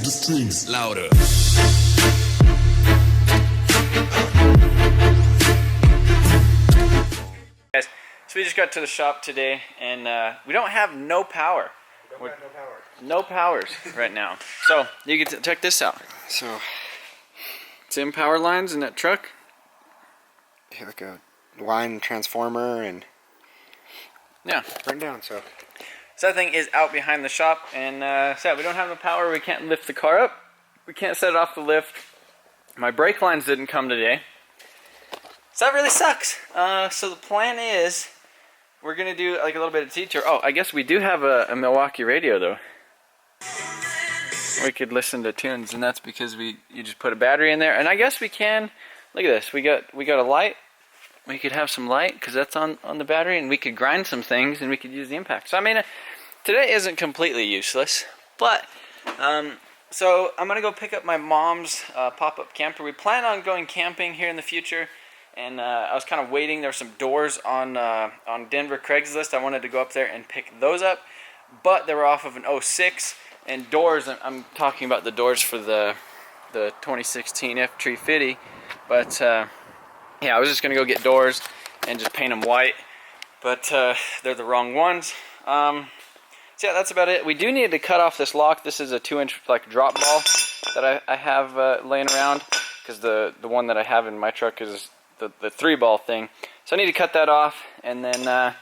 the strings louder. Guys, so we just got to the shop today, and we don't have no power. No powers right now. So you can check this out. So it's in power lines in that truck. Yeah, like a line transformer and yeah, burn down. So that thing is out behind the shop, and so we don't have the power. We can't lift the car up. We can't set it off the lift. My brake lines didn't come today, so that really sucks. So the plan is we're gonna do like a little bit of detour. Oh, I guess we do have a Milwaukee radio though. We could listen to tunes, and that's because you just put a battery in there. And I guess we can. Look at this. We got a light. We could have some light because that's on the battery, and we could grind some things, and we could use the impact. So I mean, today isn't completely useless, but so I'm gonna go pick up my mom's pop-up camper. We plan on going camping here in the future, and I was kind of waiting. There were some doors on Denver Craigslist. I wanted to go up there and pick those up, but they were off of an 06. And doors, I'm talking about the doors for the 2016 F350, but yeah, I was just gonna go get doors and just paint them white, but they're the wrong ones. So yeah, that's about it. We do need to cut off this lock. This is a 2-inch like drop ball that I have laying around, because the one that I have in my truck is the 3-ball thing. So I need to cut that off, and then I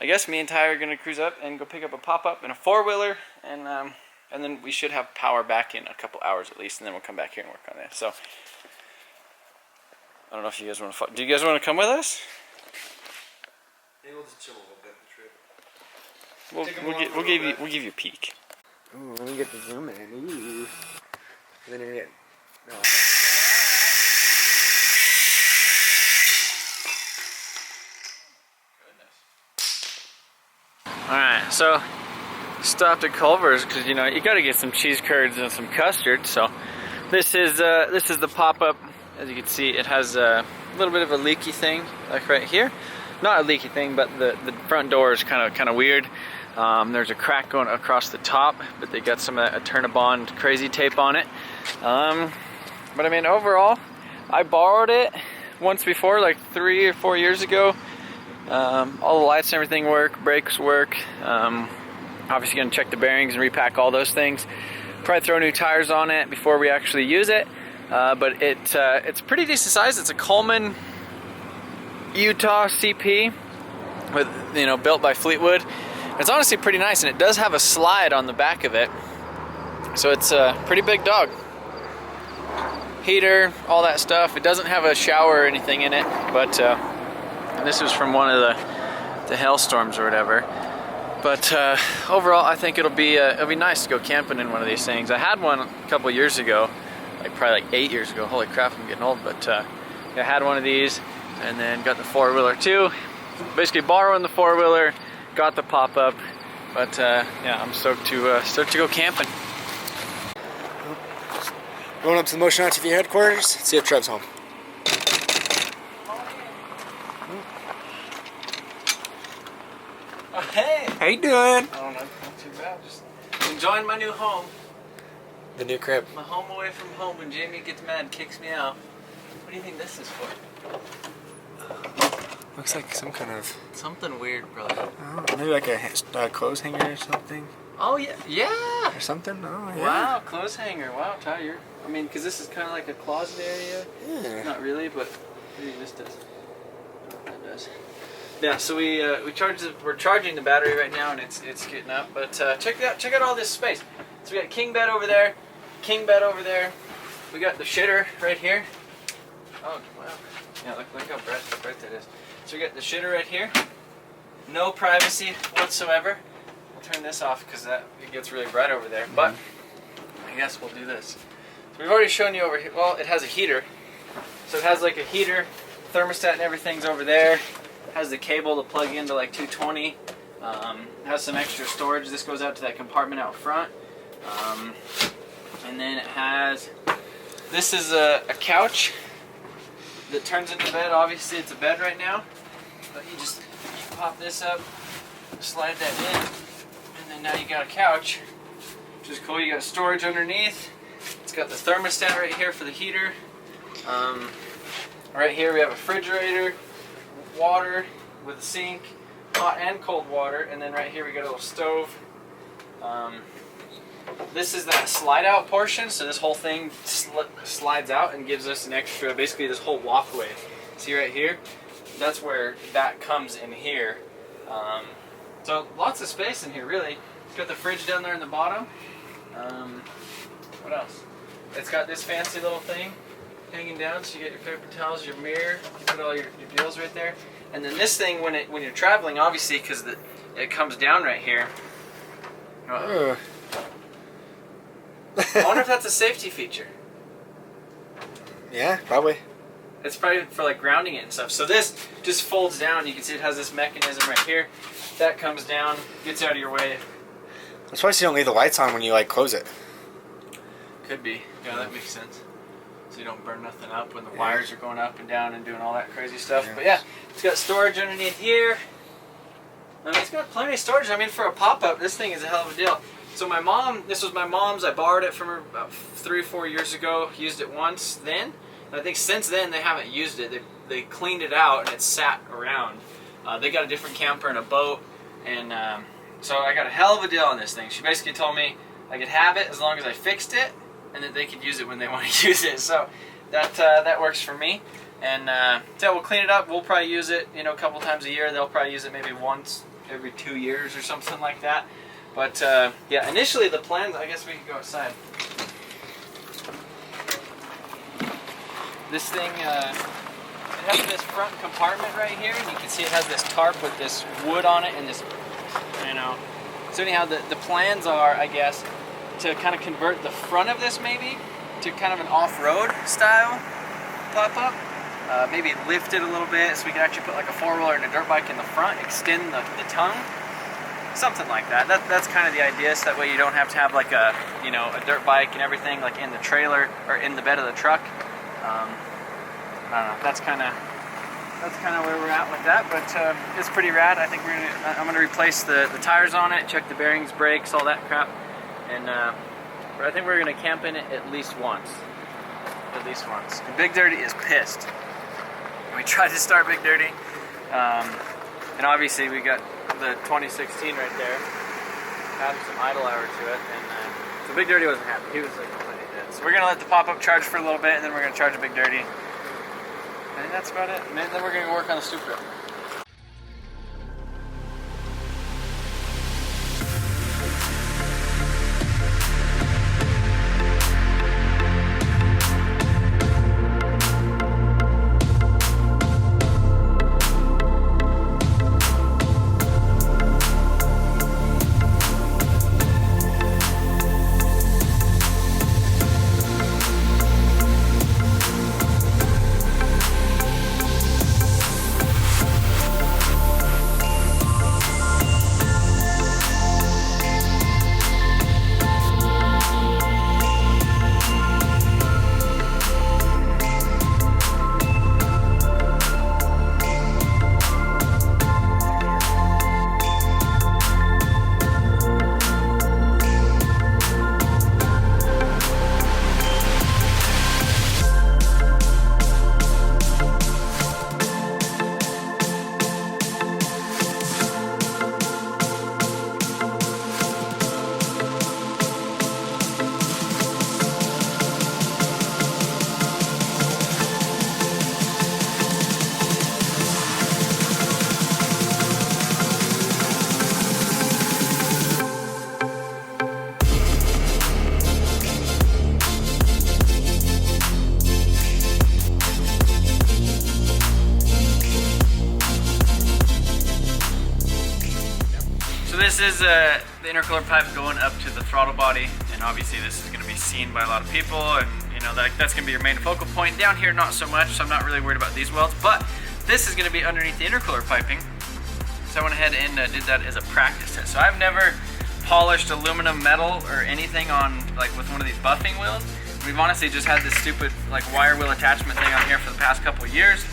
guess me and Ty are gonna cruise up and go pick up a pop-up and a 4-wheeler, and then we should have power back in a couple hours at least, and then we'll come back here and work on this. So I don't know if you guys want to. Do you guys want to come with us? maybe we'll just chill a little bit in the trip. We'll give you a peek. Ooh, let me get the zoom in. Ooh, and then you're getting. No. All right, so stopped at Culver's because you got to get some cheese curds and some custard. So this is the pop-up. As you can see, it has a little bit of a leaky thing, like right here. Not a leaky thing, but the front door is kind of weird. There's a crack going across the top, but they got some of that Eternabond crazy tape on it. But I mean, overall, I borrowed it once before, like 3 or 4 years ago. All the lights and everything work, brakes work. Obviously gonna check the bearings and repack all those things. Probably throw new tires on it before we actually use it. But it's pretty decent size. It's a Coleman Utah CP with built by Fleetwood. It's honestly pretty nice, and it does have a slide on the back of it. So it's a pretty big dog. Heater, all that stuff. It doesn't have a shower or anything in it, but this was from one of the hailstorms or whatever. But overall, I think it'll be nice to go camping in one of these things. I had one a couple years ago, probably 8 years ago. Holy crap, I'm getting old. But I had one of these, and then got the 4-wheeler too. Basically borrowing the 4-wheeler, got the pop-up. But yeah, I'm stoked to go camping. Going up to the Motion on TV headquarters. See if Trev's home. Oh, hey! How you doing? I don't know, not too bad. Just enjoying my new home. The new crib. My home away from home. When Jamie gets mad and kicks me out. What do you think this is for? Looks like some kind of Something weird, brother. oh, maybe like a clothes hanger or something. Oh yeah. Or something. Oh yeah. Wow, clothes hanger. Wow, Ty, because this is kind of like a closet area. Yeah. Not really, but maybe this does. I don't know what that does. Yeah, so we're charging the battery right now, and it's getting up. But check out all this space. So we got king bed over there, king bed over there. We got the shitter right here. Oh wow. Yeah, look how bright that is. So we got the shitter right here. No privacy whatsoever. We'll turn this off because it gets really bright over there. But I guess we'll do this. So we've already shown you over here. Well, it has a heater. So it has like a heater, thermostat and everything's over there. Has the cable to plug into like 220. Has some extra storage. This goes out to that compartment out front. And then it has, this is a couch that turns into bed. Obviously it's a bed right now, but you pop this up, slide that in, and then now you got a couch, which is cool. You got storage underneath, got the thermostat right here for the heater. Right here we have a refrigerator, water with a sink, hot and cold water, and then right here we got a little stove. This is that slide out portion, so this whole thing slides out and gives us an extra, basically this whole walkway. See right here? That's where that comes in here. So lots of space in here, really. It's got the fridge down there in the bottom. What else? It's got this fancy little thing hanging down, so you get your paper towels, your mirror, you put all your deals right there. And then this thing, when you're traveling, obviously, because it comes down right here. I wonder if that's a safety feature. Yeah, probably. It's probably for like grounding it and stuff. So this just folds down. You can see it has this mechanism right here. That comes down, gets out of your way. That's why you don't leave the lights on when you like close it. Could be. Yeah, that makes sense. So you don't burn nothing up when the wires are going up and down and doing all that crazy stuff. Yeah. But yeah, it's got storage underneath here. I mean, it's got plenty of storage. I mean, for a pop-up, this thing is a hell of a deal. So my mom, this was my mom's. I borrowed it from her about 3 or 4 years ago. Used it once then. And I think since then they haven't used it. They cleaned it out and it's sat around. They got a different camper and a boat. And so I got a hell of a deal on this thing. She basically told me I could have it as long as I fixed it, and that they could use it when they want to use it. So that works for me. And so we'll clean it up. We'll probably use it, a couple times a year. They'll probably use it maybe once every 2 years or something like that. But yeah, initially the plans, I guess we could go outside. This thing, it has this front compartment right here, and you can see it has this tarp with this wood on it and this, So anyhow, the plans are, I guess, to kind of convert the front of this maybe to kind of an off-road style pop-up. Maybe lift it a little bit so we can actually put like a four-wheeler and a dirt bike in the front, extend the tongue. Something like that. That's kind of the idea, so that way you don't have to have like a dirt bike and everything like in the trailer or in the bed of the truck. I don't know. That's kind of where we're at with that, but it's pretty rad. I think I'm gonna replace the tires on it, check the bearings, brakes, all that crap, and but I think we're gonna camp in it at least once. At least once. And Big Dirty is pissed. We tried to start Big Dirty, and obviously we got the 2016 right there, added some idle hour to it, and so Big Dirty wasn't happy. He was like completely dead. So we're gonna let the pop-up charge for a little bit, and then we're gonna charge a Big Dirty. I think that's about it. And then we're gonna work on the Supra. This is the intercooler pipe going up to the throttle body, and obviously this is going to be seen by a lot of people, and that's going to be your main focal point. Down here not so much, so I'm not really worried about these welds, but this is going to be underneath the intercooler piping, so I went ahead and did that as a practice test. So I've never polished aluminum, metal, or anything on with one of these buffing wheels. We've honestly just had this stupid wire wheel attachment thing on here for the past couple of years,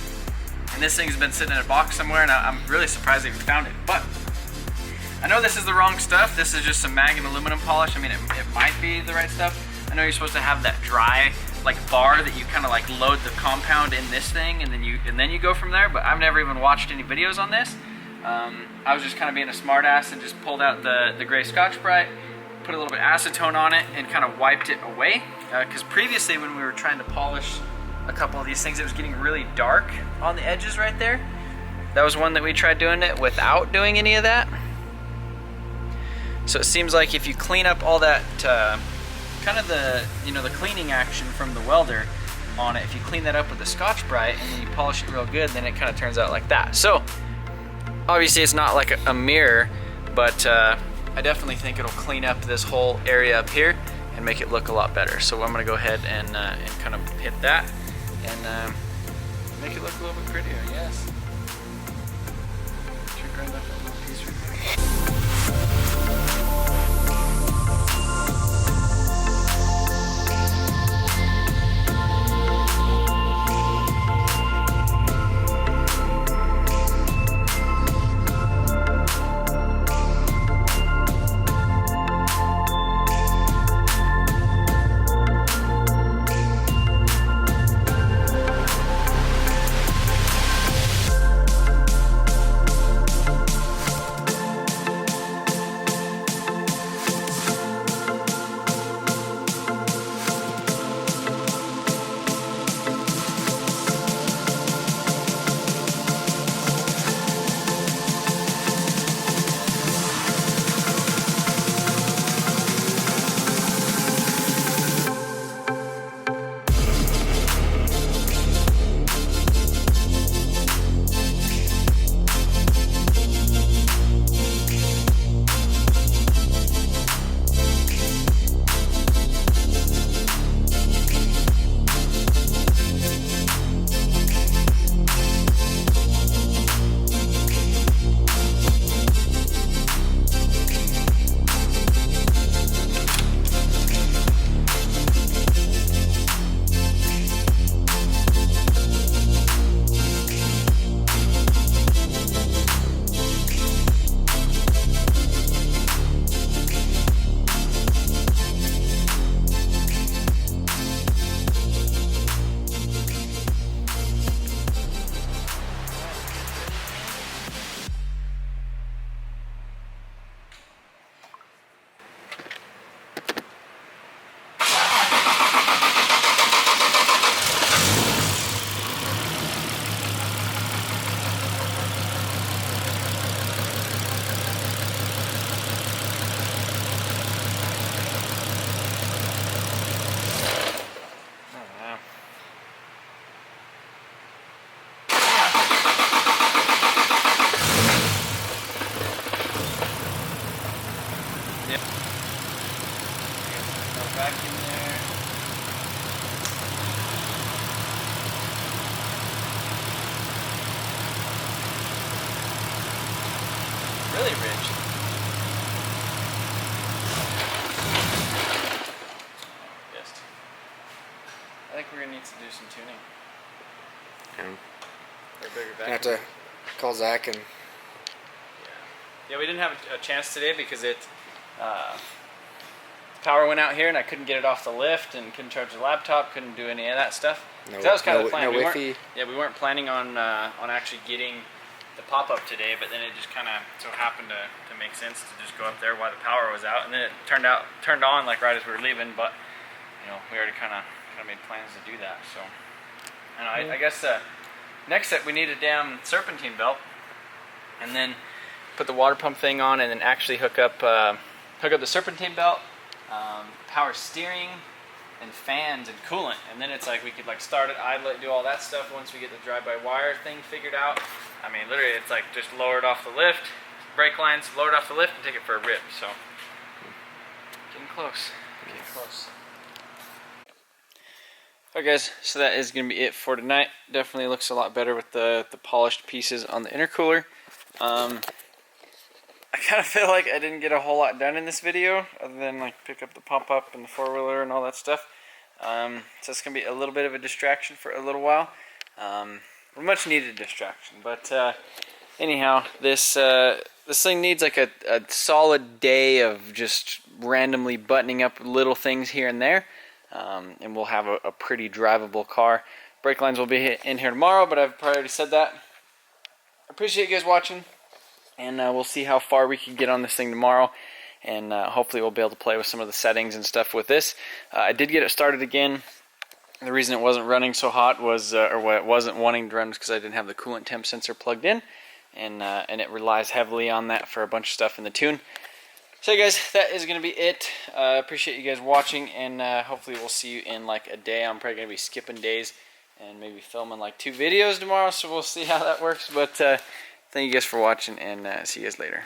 and this thing's been sitting in a box somewhere, and I'm really surprised that we found it. But I know this is the wrong stuff. This is just some mag and aluminum polish. I mean, it might be the right stuff. I know you're supposed to have that dry like bar that you kind of like load the compound in this thing and then you go from there, but I've never even watched any videos on this. I was just kind of being a smartass and just pulled out the gray Scotch-Brite, put a little bit of acetone on it, and kind of wiped it away. Because previously when we were trying to polish a couple of these things, it was getting really dark on the edges right there. That was one that we tried doing it without doing any of that. So it seems like if you clean up all that, kind of the cleaning action from the welder on it, if you clean that up with the Scotch-Brite and then you polish it real good, then it kind of turns out like that. So obviously it's not like a mirror, but I definitely think it'll clean up this whole area up here and make it look a lot better. So I'm gonna go ahead and kind of hit that and make it look a little bit prettier, I guess. Should grind up that little piece right there. Really rich. I think we're gonna need to do some tuning. For a bigger vacuum. I have to call Zach and. Yeah, we didn't have a chance today because power went out here and I couldn't get it off the lift and couldn't charge the laptop, couldn't do any of that stuff. No, that was kind of the plan. No Wi-Fi. We weren't planning on actually getting the pop-up today, but then it just kind of so happened to make sense to just go up there while the power was out, and then it turned on like right as we were leaving. But we already kind of made plans to do that. So I guess next step we need a damn serpentine belt, and then put the water pump thing on, and then actually hook up the serpentine belt, power steering, and fans and coolant, and then it's like we could like start it, idle it, do all that stuff once we get the drive-by-wire thing figured out. I mean, literally, it's like just lower it off the lift, brake lines, lower it off the lift, and take it for a rip. So, getting close. Getting close. Alright guys, so that is going to be it for tonight. Definitely looks a lot better with the polished pieces on the intercooler. I kind of feel like I didn't get a whole lot done in this video, other than like pick up the pump up and the four-wheeler and all that stuff. So it's going to be a little bit of a distraction for a little while. A much needed distraction, but anyhow, this thing needs like a solid day of just randomly buttoning up little things here and there. and we'll have a pretty drivable car. Brake lines will be in here tomorrow, but I've probably already said that. I appreciate you guys watching, and we'll see how far we can get on this thing tomorrow, and hopefully we'll be able to play with some of the settings and stuff with this. I did get it started again. The reason it wasn't running so hot was, or what it wasn't wanting to run, was because I didn't have the coolant temp sensor plugged in, and it relies heavily on that for a bunch of stuff in the tune. So guys, that is going to be it. Appreciate you guys watching, and hopefully we'll see you in like a day. I'm probably going to be skipping days and maybe filming like 2 videos tomorrow, so we'll see how that works. But thank you guys for watching, and see you guys later.